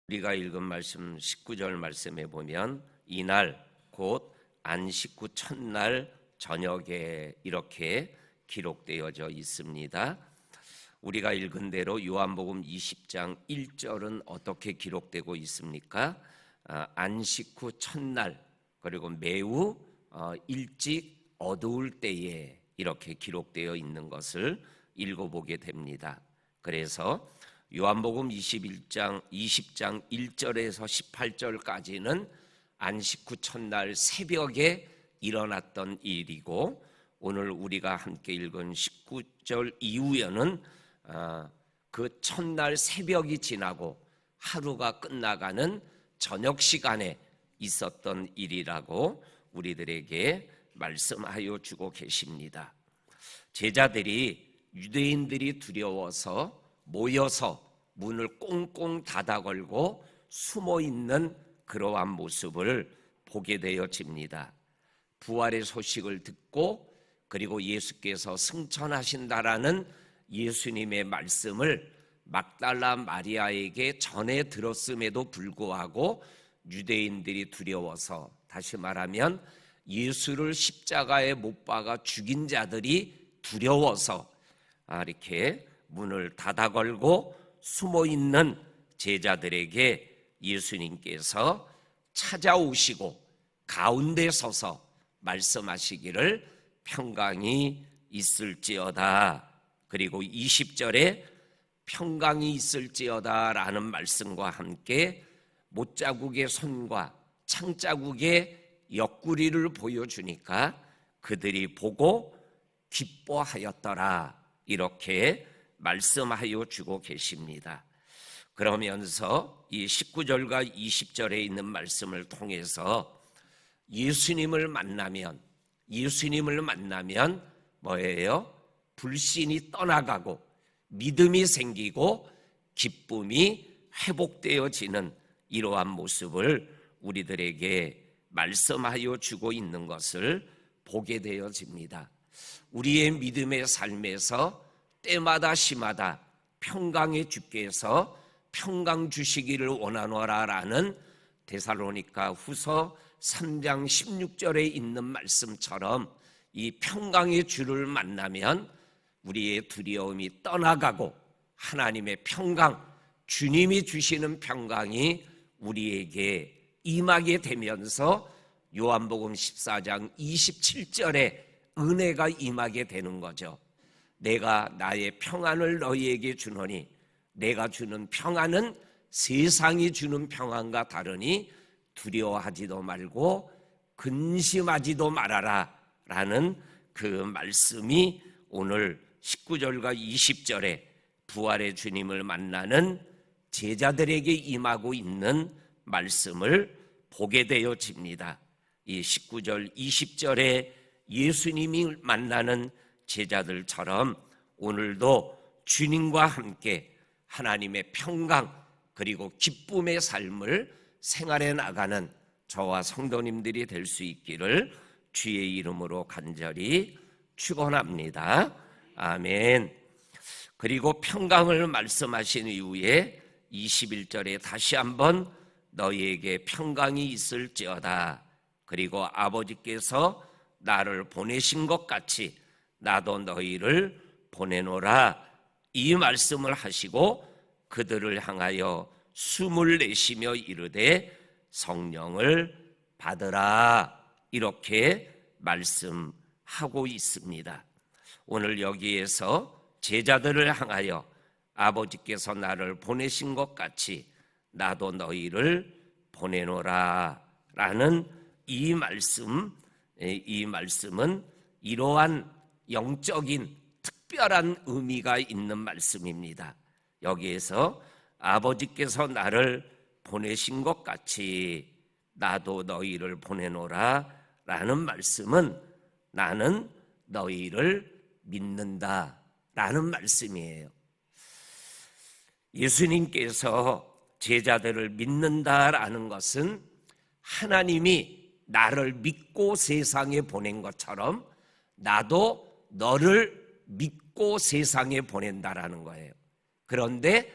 우리가 읽은 말씀 19절 말씀에 보면 이날 곧 안식 후 첫날 저녁에 이렇게 기록되어져 있습니다. 우리가 읽은 대로 요한복음 20장 1절은 어떻게 기록되고 있습니까? 안식 후 첫날 그리고 매우 일찍 어두울 때에 이렇게 기록되어 있는 것을 읽어보게 됩니다. 그래서 요한복음 20장 1절에서 18절까지는 안식 후 첫날 새벽에 일어났던 일이고, 오늘 우리가 함께 읽은 19절 이후에는 그 첫날 새벽이 지나고 하루가 끝나가는 저녁 시간에 있었던 일이라고 우리들에게 말씀하여 주고 계십니다. 제자들이 유대인들이 두려워서 모여서 문을 꽁꽁 닫아 걸고 숨어 있는 그러한 모습을 보게 되어집니다. 부활의 소식을 듣고 그리고 예수께서 승천하신다라는 예수님의 말씀을 막달라 마리아에게 전해 들었음에도 불구하고 유대인들이 두려워서, 다시 말하면 예수를 십자가에 못 박아 죽인 자들이 두려워서 이렇게 문을 닫아 걸고 숨어 있는 제자들에게 예수님께서 찾아오시고 가운데 서서 말씀하시기를 평강이 있을지어다. 그리고 20절에 평강이 있을지어다 라는 말씀과 함께 못자국의 손과 창자국의 옆구리를 보여주니까 그들이 보고 기뻐하였더라, 이렇게 말씀하여 주고 계십니다. 그러면서 이 19절과 20절에 있는 말씀을 통해서 예수님을 만나면 뭐예요? 불신이 떠나가고 믿음이 생기고 기쁨이 회복되어지는 이러한 모습을 우리들에게 말씀하여 주고 있는 것을 보게 되어집니다. 우리의 믿음의 삶에서 때마다 시마다 평강의 주께서 평강 주시기를 원하노라라는 데살로니가 후서 3장 16절에 있는 말씀처럼 이 평강의 주를 만나면 우리의 두려움이 떠나가고 하나님의 평강, 주님이 주시는 평강이 우리에게 임하게 되면서 요한복음 14장 27절에 은혜가 임하게 되는 거죠. 내가 나의 평안을 너희에게 주노니 내가 주는 평안은 세상이 주는 평안과 다르니 두려워하지도 말고 근심하지도 말아라 라는 그 말씀이 오늘 19절과 20절에 부활의 주님을 만나는 제자들에게 임하고 있는 말씀을 보게 되어집니다. 이 19절 20절에 예수님이 만나는 제자들처럼 오늘도 주님과 함께 하나님의 평강 그리고 기쁨의 삶을 생활해 나가는 저와 성도님들이 될 수 있기를 주의 이름으로 간절히 축원합니다. 아멘. 그리고 평강을 말씀하신 이후에 21절에 다시 한번 너희에게 평강이 있을지어다. 그리고 아버지께서 나를 보내신 것 같이 나도 너희를 보내노라, 이 말씀을 하시고 그들을 향하여 숨을 내쉬며 이르되 성령을 받으라, 이렇게 말씀하고 있습니다. 오늘 여기에서 제자들을 향하여 아버지께서 나를 보내신 것 같이 나도 너희를 보내노라 라는 이 말씀은 이러한 영적인 특별한 의미가 있는 말씀입니다. 여기에서 아버지께서 나를 보내신 것 같이 나도 너희를 보내노라 라는 말씀은 나는 너희를 믿는다 라는 말씀이에요. 예수님께서 제자들을 믿는다라는 것은 하나님이 나를 믿고 세상에 보낸 것처럼 나도 너를 믿고 세상에 보낸다라는 거예요. 그런데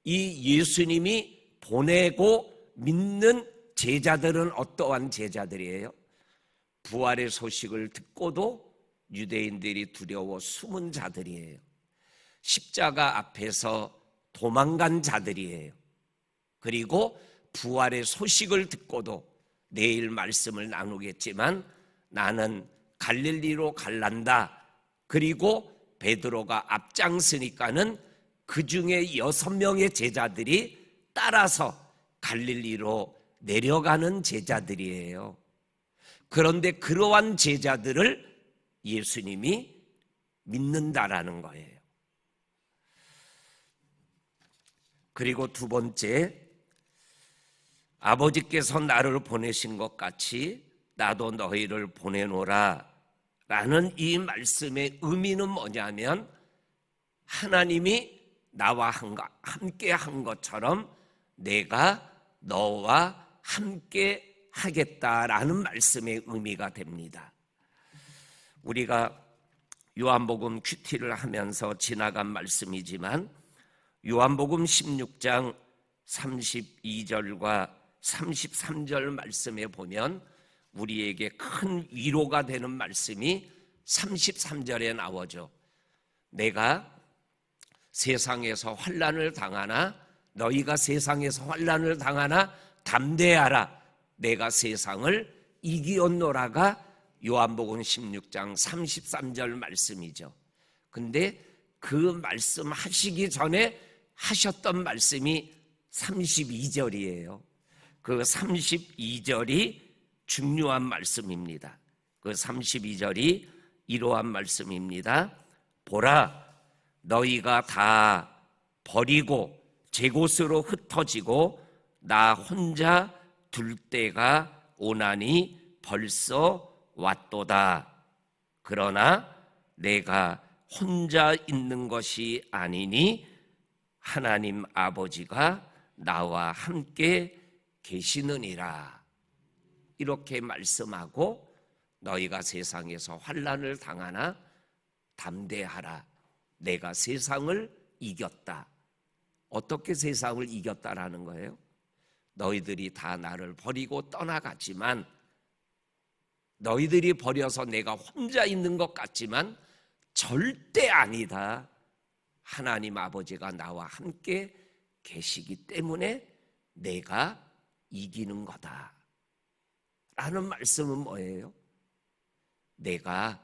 이 예수님이 보내고 믿는 제자들은 어떠한 제자들이에요? 부활의 소식을 듣고도 유대인들이 두려워 숨은 자들이에요. 십자가 앞에서 도망간 자들이에요. 그리고 부활의 소식을 듣고도 내일 말씀을 나누겠지만 나는 갈릴리로 갈란다. 그리고 베드로가 앞장서니까는 그 중에 6명의 제자들이 따라서 갈릴리로 내려가는 제자들이에요. 그런데 그러한 제자들을 예수님이 믿는다라는 거예요. 그리고 두 번째, 아버지께서 나를 보내신 것 같이 나도 너희를 보내노라 라는 이 말씀의 의미는 뭐냐면 하나님이 나와 함께 한 것처럼 내가 너와 함께 하겠다라는 말씀의 의미가 됩니다. 우리가 요한복음 큐티를 하면서 지나간 말씀이지만 요한복음 16장 32절과 33절 말씀에 보면 우리에게 큰 위로가 되는 말씀이 33절에 나오죠. 내가 세상에서 환난을 당하나 너희가 세상에서 환난을 당하나 담대하라 내가 세상을 이기었노라가 요한복음 16장 33절 말씀이죠. 근데 그 말씀 하시기 전에 하셨던 말씀이 32절이에요. 그 32절이 중요한 말씀입니다. 그 32절이 이러한 말씀입니다. 보라, 너희가 다 버리고 제 곳으로 흩어지고 나 혼자 둘 때가 오나니 벌써 왔도다. 그러나 내가 혼자 있는 것이 아니니 하나님 아버지가 나와 함께 계시느니라. 이렇게 말씀하고 너희가 세상에서 환난을 당하나 담대하라. 내가 세상을 이겼다. 어떻게 세상을 이겼다라는 거예요? 너희들이 다 나를 버리고 떠나갔지만 너희들이 버려서 내가 혼자 있는 것 같지만 절대 아니다. 하나님 아버지가 나와 함께 계시기 때문에 내가 이기는 거다. 라는 말씀은 뭐예요? 내가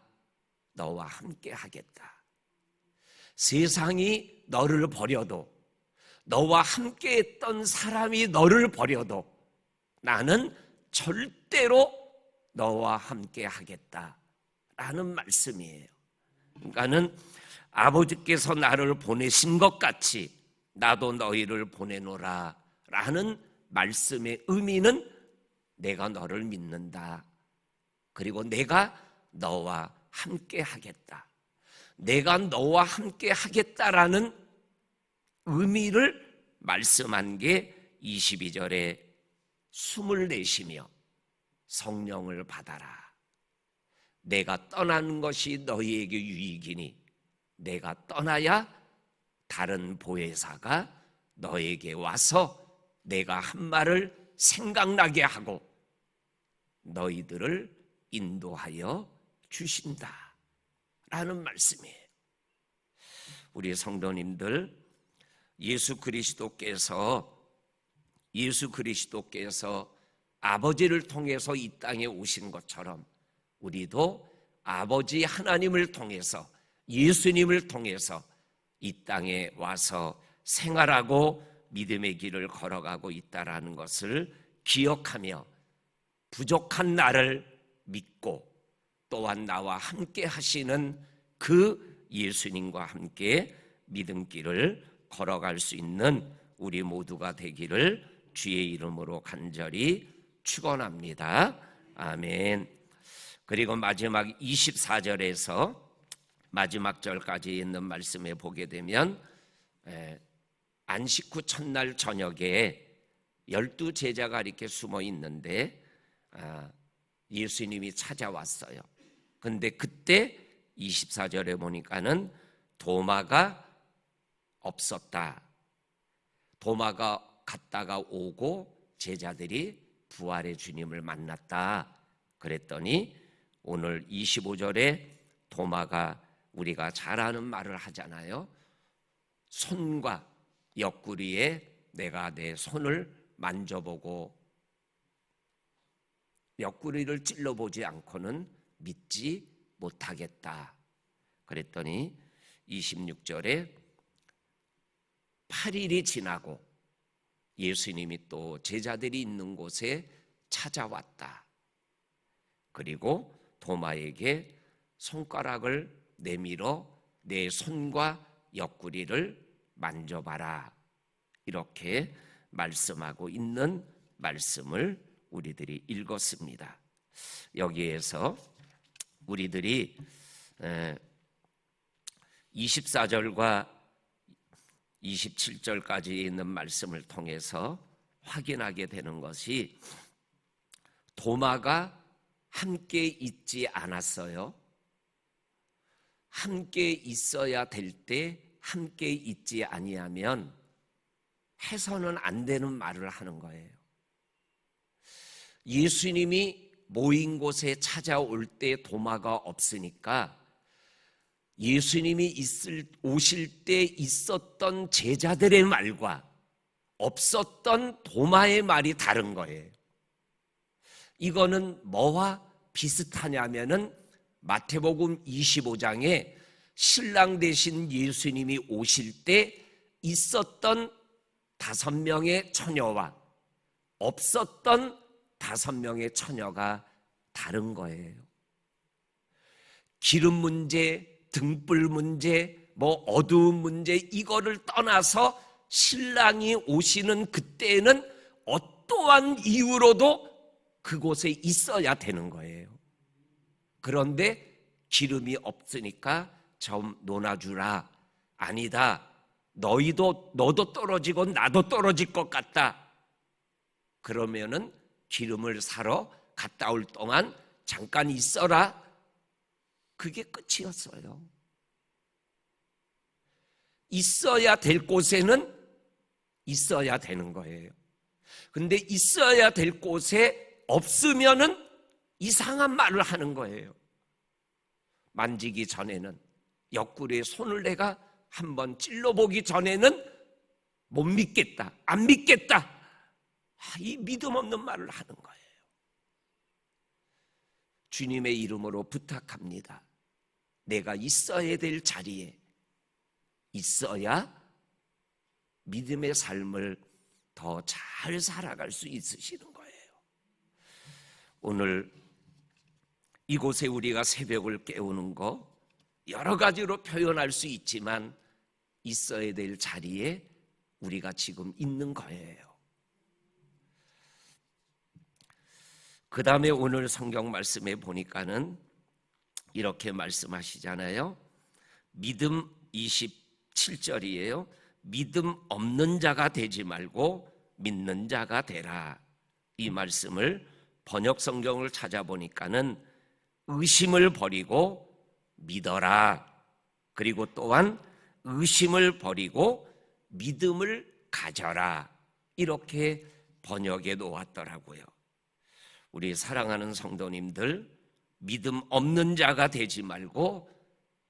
너와 함께 하겠다. 세상이 너를 버려도 너와 함께 했던 사람이 너를 버려도 나는 절대로 너와 함께 하겠다. 라는 말씀이에요. 그러니까는 아버지께서 나를 보내신 것 같이 나도 너희를 보내노라 라는 말씀의 의미는 내가 너를 믿는다. 그리고 내가 너와 함께 하겠다. 내가 너와 함께 하겠다라는 의미를 말씀한 게 22절에 숨을 내쉬며 성령을 받아라. 내가 떠나는 것이 너희에게 유익이니 내가 떠나야 다른 보혜사가 너에게 와서 내가 한 말을 생각나게 하고 너희들을 인도하여 주신다 라는 말씀이에요. 우리 성도님들, 예수 그리스도께서 아버지를 통해서 이 땅에 오신 것처럼 우리도 아버지 하나님을 통해서 예수님을 통해서 이 땅에 와서 생활하고 믿음의 길을 걸어가고 있다라는 것을 기억하며 부족한 나를 믿고 또한 나와 함께 하시는 그 예수님과 함께 믿음길을 걸어갈 수 있는 우리 모두가 되기를 주의 이름으로 간절히 축원합니다. 아멘. 그리고 마지막 24절에서 마지막 절까지 있는 말씀에 보게 되면 안식 후 첫날 저녁에 12제자가 이렇게 숨어 있는데 예수님이 찾아왔어요. 근데 그때 24절에 보니까는 도마가 없었다. 도마가 갔다가 오고 제자들이 부활의 주님을 만났다 그랬더니 오늘 25절에 도마가 우리가 잘 아는 말을 하잖아요. 손과 옆구리에 내가 내 손을 만져보고 옆구리를 찔러보지 않고는 믿지 못하겠다 그랬더니 26절에 8일이 지나고 예수님이 또 제자들이 있는 곳에 찾아왔다. 그리고 도마에게 손가락을 내밀어 내 손과 옆구리를 만져봐라. 이렇게 말씀하고 있는 말씀을 우리들이 읽었습니다. 여기에서 우리들이 24절과 27절까지 있는 말씀을 통해서 확인하게 되는 것이 도마가 함께 있지 않았어요. 함께 있어야 될 때 함께 있지 아니하면 해서는 안 되는 말을 하는 거예요. 예수님이 모인 곳에 찾아올 때 도마가 없으니까 예수님이 오실 때 있었던 제자들의 말과 없었던 도마의 말이 다른 거예요. 이거는 뭐와 비슷하냐면은 마태복음 25장에 신랑 되신 예수님이 오실 때 있었던 5명의 처녀와 없었던 5명의 처녀가 다른 거예요. 기름 문제, 등불 문제, 어두운 문제 이거를 떠나서 신랑이 오시는 그때는 어떠한 이유로도 그곳에 있어야 되는 거예요. 그런데 기름이 없으니까 좀 논아주라. 아니다. 너도 떨어지고 나도 떨어질 것 같다. 그러면은 기름을 사러 갔다 올 동안 잠깐 있어라. 그게 끝이었어요. 있어야 될 곳에는 있어야 되는 거예요. 근데 있어야 될 곳에 없으면은 이상한 말을 하는 거예요. 만지기 전에는 옆구리에 손을 내가 한번 찔러보기 전에는 못 믿겠다, 안 믿겠다. 이 믿음 없는 말을 하는 거예요. 주님의 이름으로 부탁합니다. 내가 있어야 될 자리에 있어야 믿음의 삶을 더 잘 살아갈 수 있으시는 거예요. 오늘 이곳에 우리가 새벽을 깨우는 거 여러 가지로 표현할 수 있지만 있어야 될 자리에 우리가 지금 있는 거예요. 그 다음에 오늘 성경 말씀에 보니까는 이렇게 말씀하시잖아요. 믿음 27절이에요. 믿음 없는 자가 되지 말고 믿는 자가 되라. 이 말씀을 번역 성경을 찾아보니까는 의심을 버리고 믿어라. 그리고 또한 의심을 버리고 믿음을 가져라. 이렇게 번역해 놓았더라고요. 우리 사랑하는 성도님들, 믿음 없는 자가 되지 말고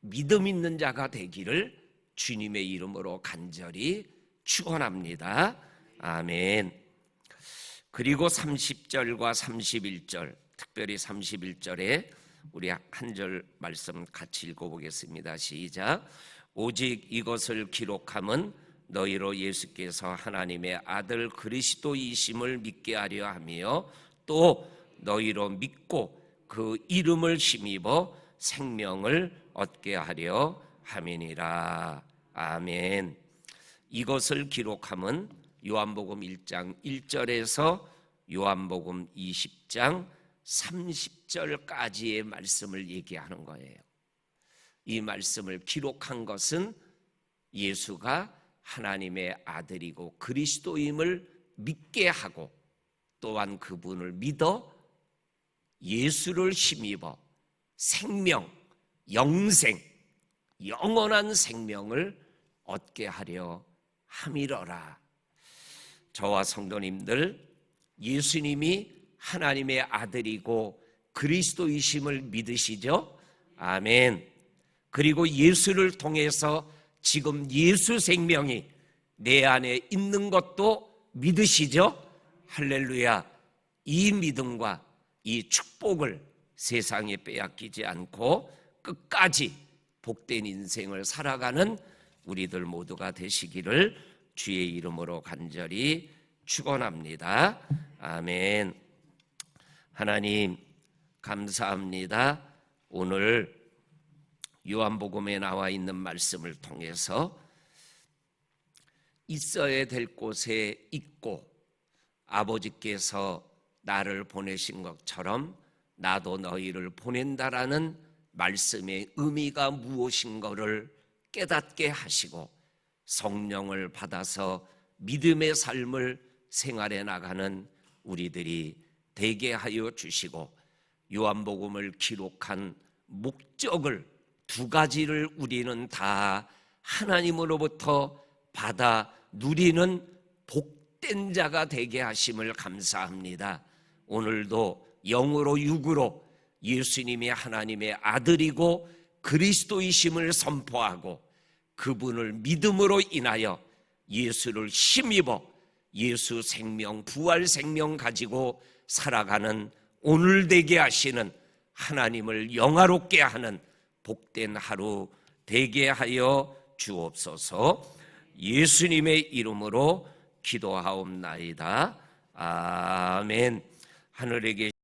믿음 있는 자가 되기를 주님의 이름으로 간절히 축원합니다. 아멘. 그리고 30절과 31절, 특별히 31절에 우리 한 절 말씀 같이 읽어보겠습니다. 시작. 오직 이것을 기록함은 너희로 예수께서 하나님의 아들 그리스도이심을 믿게 하려 하며 또 너희로 믿고 그 이름을 힘입어 생명을 얻게 하려 함이니라. 아멘. 이것을 기록함은 요한복음 1장 1절에서 요한복음 20장 30절까지의 말씀을 얘기하는 거예요. 이 말씀을 기록한 것은 예수가 하나님의 아들이고 그리스도임을 믿게 하고 또한 그분을 믿어 예수를 힘입어 생명, 영생, 영원한 생명을 얻게 하려 함이러라. 저와 성도님들, 예수님이 하나님의 아들이고 그리스도이심을 믿으시죠? 아멘. 그리고 예수를 통해서 지금 예수 생명이 내 안에 있는 것도 믿으시죠? 할렐루야. 이 믿음과 이 축복을 세상에 빼앗기지 않고 끝까지 복된 인생을 살아가는 우리들 모두가 되시기를 주의 이름으로 간절히 축원합니다. 아멘. 하나님 감사합니다. 오늘 요한복음에 나와 있는 말씀을 통해서 있어야 될 곳에 있고 아버지께서 나를 보내신 것처럼 나도 너희를 보낸다라는 말씀의 의미가 무엇인가를 깨닫게 하시고 성령을 받아서 믿음의 삶을 생활해 나가는 우리들이 되게 하여 주시고 요한복음을 기록한 목적을 두 가지를 우리는 다 하나님으로부터 받아 누리는 복된 자가 되게 하심을 감사합니다. 오늘도 영으로 육으로 예수님이 하나님의 아들이고 그리스도이심을 선포하고 그분을 믿음으로 인하여 예수를 힘입어 예수 생명, 부활 생명 가지고 살아가는 오늘 되게 하시는 하나님을 영화롭게 하는 복된 하루 되게 하여 주옵소서. 예수님의 이름으로 기도하옵나이다. 아멘. 하늘에 계신